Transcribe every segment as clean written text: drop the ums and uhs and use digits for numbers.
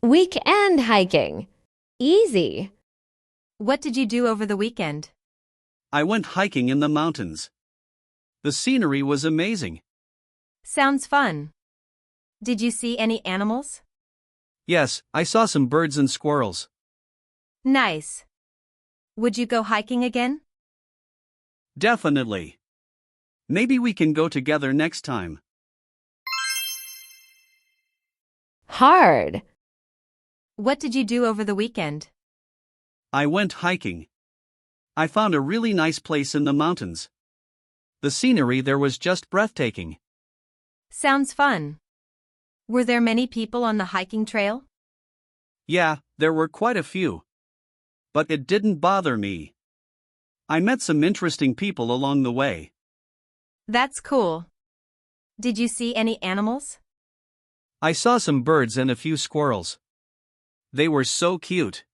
Weekend hiking. Easy. What did you do over the weekend? I went hiking in the mountains. The scenery was amazing. Sounds fun. Did you see any animals? Yes, I saw some birds and squirrels. Nice. Would you go hiking again? Definitely. Maybe we can go together next time. Hard. What did you do over the weekend? I went hiking. I found a really nice place in the mountains. The scenery there was just breathtaking. Sounds fun. Were there many people on the hiking trail? Yeah, there were quite a few. But it didn't bother me. I met some interesting people along the way. That's cool. Did you see any animals? I saw some birds and a few squirrels. They were so cute.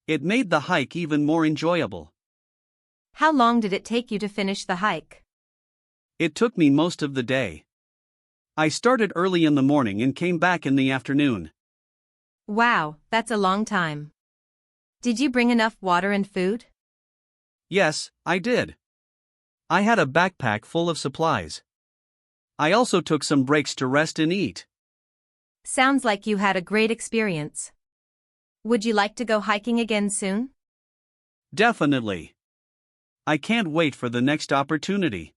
It made the hike even more enjoyable. How long did it take you to finish the hike? It took me most of the day. I started early in the morning and came back in the afternoon. Wow, that's a long time. Did you bring enough water and food? Yes, I did. I had a backpack full of supplies. I also took some breaks to rest and eat. Sounds like you had a great experience. Would you like to go hiking again soon? Definitely. I can't wait for the next opportunity.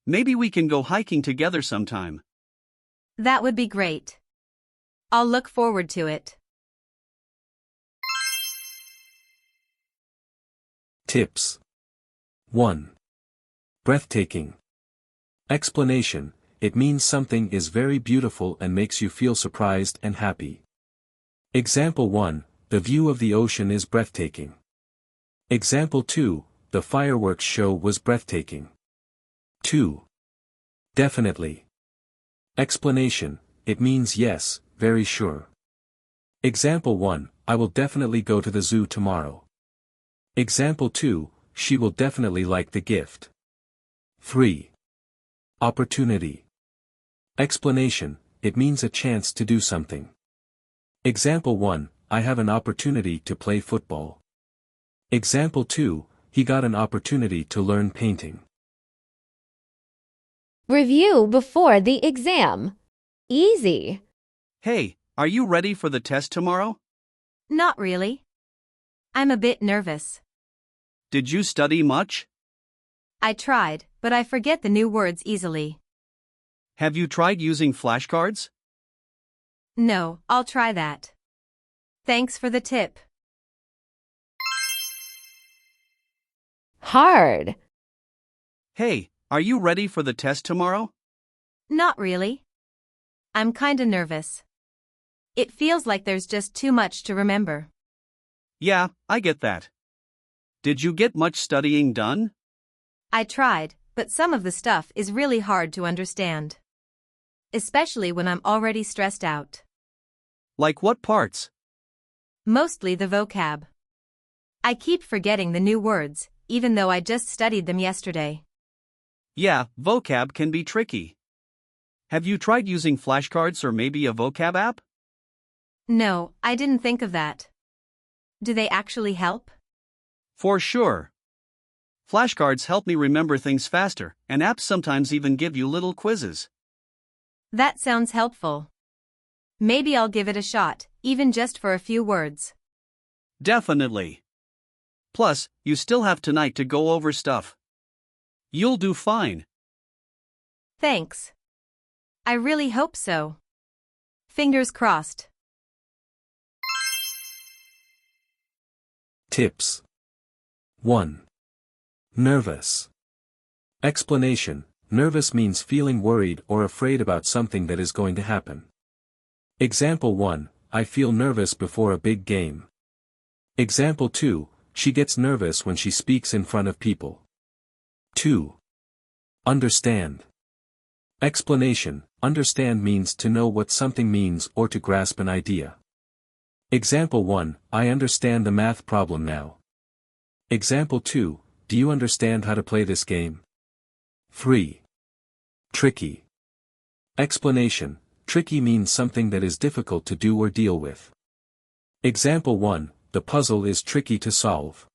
Maybe we can go hiking together sometime. That would be great. I'll look forward to it. Tips. 1. Breathtaking. Explanation: it means something is very beautiful and makes you feel surprised and happy. Example 1, the view of the ocean is breathtaking. Example 2, the fireworks show was breathtaking. 2. Definitely. Explanation: it means yes, very sure. Example 1, I will definitely go to the zoo tomorrow. Example 2, she will definitely like the gift. 3. Opportunity. Explanation: it means a chance to do something. Example 1, I have an opportunity to play football. Example 2, he got an opportunity to learn painting. Review before the exam. Easy. Hey, are you ready for the test tomorrow? Not really. I'm a bit nervous. Did you study much? I tried, but I forget the new words easily. Have you tried using flashcards? No, I'll try that. Thanks for the tip. Hard. Hey, are you ready for the test tomorrow? Not really. I'm kinda nervous. It feels like there's just too much to remember. Yeah, I get that. Did you get much studying done? I tried, but some of the stuff is really hard to understand. Especially when I'm already stressed out. Like what parts? Mostly the vocab. I keep forgetting the new words, even though I just studied them yesterday. Yeah, vocab can be tricky. Have you tried using flashcards or maybe a vocab app? No, I didn't think of that. Do they actually help? For sure. Flashcards help me remember things faster, and apps sometimes even give you little quizzes. That sounds helpful. Maybe I'll give it a shot, even just for a few words. Definitely. Plus, you still have tonight to go over stuff. You'll do fine. Thanks. I really hope so. Fingers crossed. Tips. 1. Nervous. Explanation: nervous means feeling worried or afraid about something that is going to happen. Example 1, I feel nervous before a big game. Example 2, she gets nervous when she speaks in front of people. 2. Understand. Explanation: understand means to know what something means or to grasp an idea. Example 1, I understand the math problem now. Example 2, do you understand how to play this game? 3. Tricky. Explanation: Tricky means something that is difficult to do or deal with. Example 1, the puzzle is tricky to solve.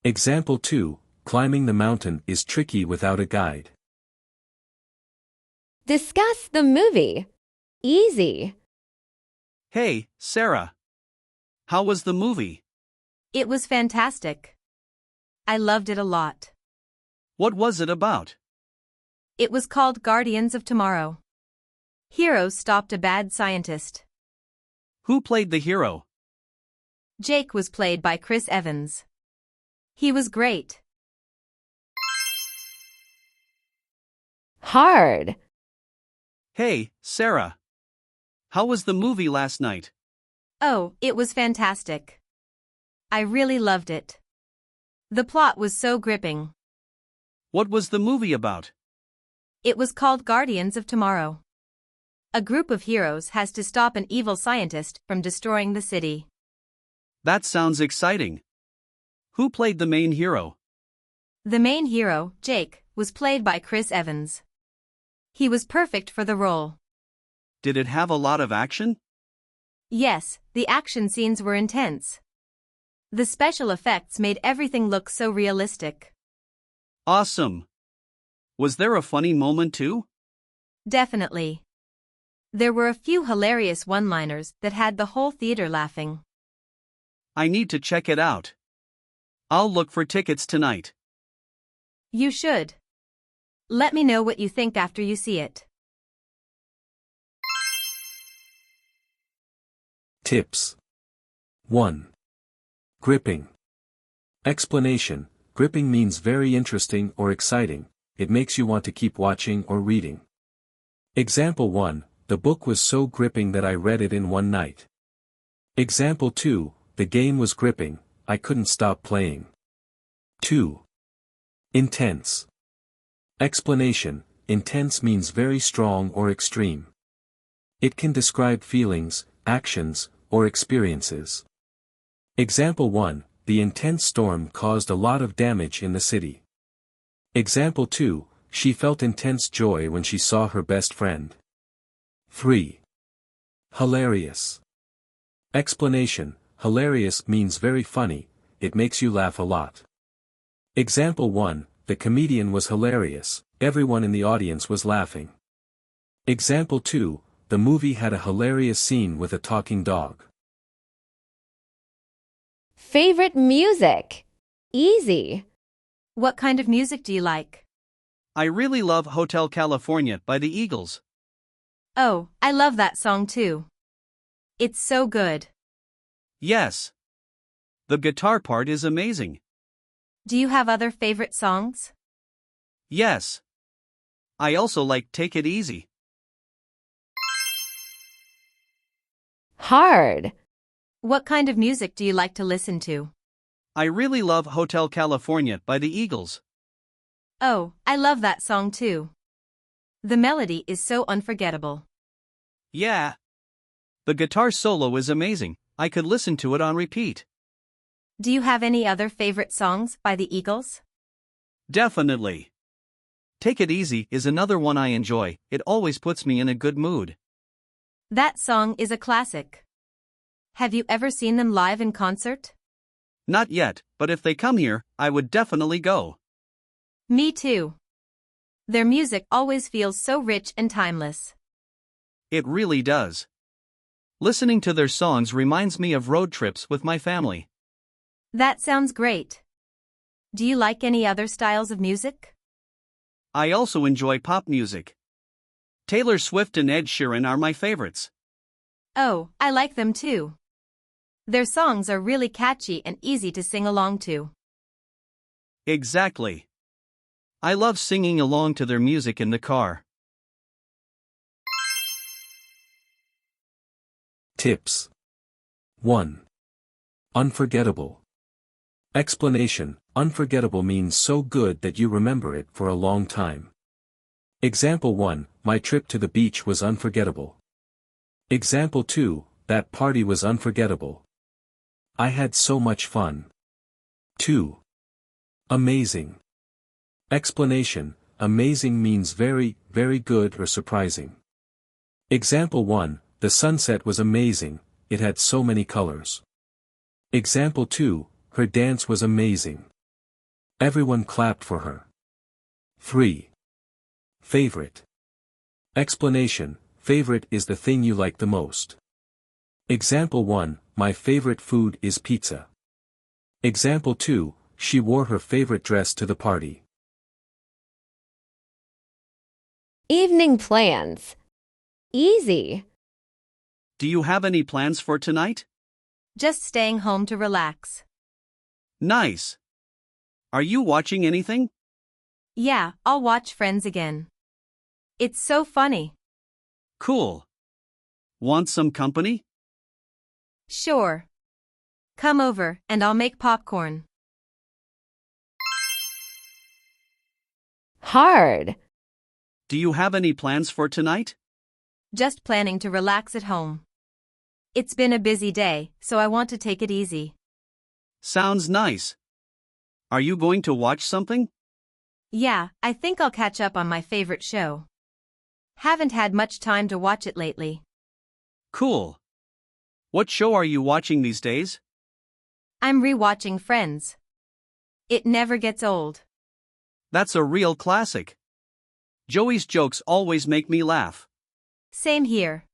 Example 2, climbing the mountain is tricky without a guide. Discuss the movie. Easy. Hey, Sarah. How was the movie? It was fantastic. I loved it a lot. What was it about? It was called Guardians of Tomorrow. Heroes stopped a bad scientist. Who played the hero? Jake was played by Chris Evans. He was great. Hard. Hey, Sarah. How was the movie last night? Oh, it was fantastic. I really loved it. The plot was so gripping. What was the movie about? It was called Guardians of Tomorrow. A group of heroes has to stop an evil scientist from destroying the city. That sounds exciting. Who played the main hero? The main hero, Jake, was played by Chris Evans. He was perfect for the role. Did it have a lot of action? Yes, the action scenes were intense. The special effects made everything look so realistic. Awesome. Was there a funny moment too? Definitely. There were a few hilarious one-liners that had the whole theater laughing. I need to check it out. I'll look for tickets tonight. You should. Let me know what you think after you see it. Tips. 1. Gripping. Explanation. Gripping means very interesting or exciting. It makes you want to keep watching or reading. Example 1. The book was so gripping that I read it in one night. Example 2. The game was gripping, I couldn't stop playing. 2. Intense. Explanation. Intense means very strong or extreme. It can describe feelings, actions, or experiences. Example 1. The intense storm caused a lot of damage in the city. Example 2. She felt intense joy when she saw her best friend. 3. Hilarious. Explanation. Hilarious means very funny, it makes you laugh a lot. Example 1. The comedian was hilarious, everyone in the audience was laughing. Example 2. The movie had a hilarious scene with a talking dog. Favorite music. Easy. What kind of music do you like? I really love Hotel California by the Eagles. Oh, I love that song too. It's so good. Yes. The guitar part is amazing. Do you have other favorite songs? Yes. I also like Take It Easy. Hard. What kind of music do you like to listen to? I really love Hotel California by the Eagles. Oh, I love that song too. The melody is so unforgettable. Yeah. The guitar solo is amazing, I could listen to it on repeat. Do you have any other favorite songs by the Eagles? Definitely. Take It Easy is another one I enjoy, it always puts me in a good mood. That song is a classic. Have you ever seen them live in concert? Not yet, but if they come here, I would definitely go. Me too. Their music always feels so rich and timeless. It really does. Listening to their songs reminds me of road trips with my family. That sounds great. Do you like any other styles of music? I also enjoy pop music. Taylor Swift and Ed Sheeran are my favorites. Oh, I like them too. Their songs are really catchy and easy to sing along to. Exactly. I love singing along to their music in the car. Tips. 1. Unforgettable. Explanation. Unforgettable means so good that you remember it for a long time. Example 1. My trip to the beach was unforgettable. Example 2. That party was unforgettable. I had so much fun. 2. Amazing. Explanation. Amazing means very, very good or surprising. Example 1, the sunset was amazing, it had so many colors. Example 2, her dance was amazing. Everyone clapped for her. 3. Favorite. Explanation, favorite is the thing you like the most. Example 1, my favorite food is pizza. Example 2, she wore her favorite dress to the party. Evening plans. Easy. Do you have any plans for tonight? Just staying home to relax. Nice. Are you watching anything? Yeah, I'll watch Friends again. It's so funny. Cool. Want some company? Sure. Come over, and I'll make popcorn. Hard. Do you have any plans for tonight? Just planning to relax at home. It's been a busy day, so I want to take it easy. Sounds nice. Are you going to watch something? Yeah, I think I'll catch up on my favorite show. Haven't had much time to watch it lately. Cool. What show are you watching these days? I'm rewatching Friends. It never gets old. That's a real classic. Joey's jokes always make me laugh. Same here.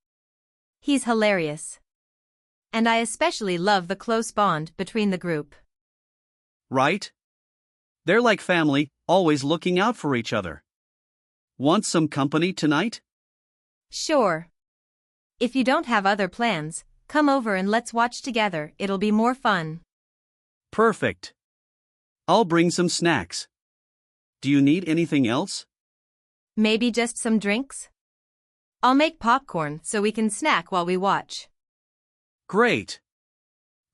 He's hilarious. And I especially love the close bond between the group. Right? They're like family, always looking out for each other. Want some company tonight? Sure. If you don't have other plans, come over and let's watch together, it'll be more fun. Perfect. I'll bring some snacks. Do you need anything else? Maybe just some drinks? I'll make popcorn so we can snack while we watch. Great.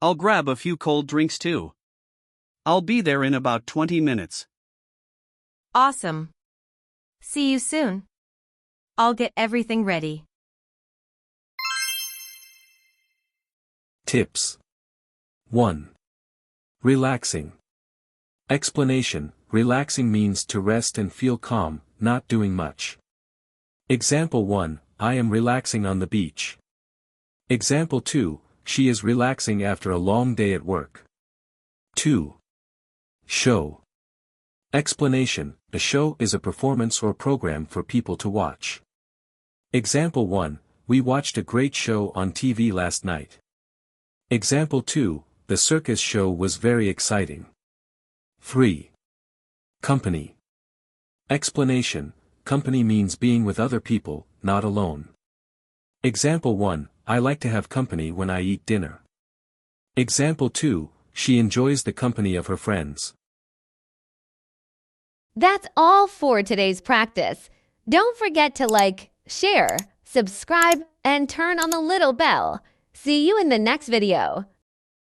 I'll grab a few cold drinks too. I'll be there in about 20 minutes. Awesome. See you soon. I'll get everything ready. Tips. 1. Relaxing. Explanation, relaxing means to rest and feel calm, not doing much. Example 1, I am relaxing on the beach. Example 2, she is relaxing after a long day at work. 2. Show. Explanation, a show is a performance or program for people to watch. Example 1, we watched a great show on TV last night. Example 2, the circus show was very exciting. 3. Company. Explanation, company means being with other people, not alone. Example 1, I like to have company when I eat dinner. Example 2, she enjoys the company of her friends. That's all for today's practice. Don't forget to like, share, subscribe, and turn on the little bell. See you in the next video.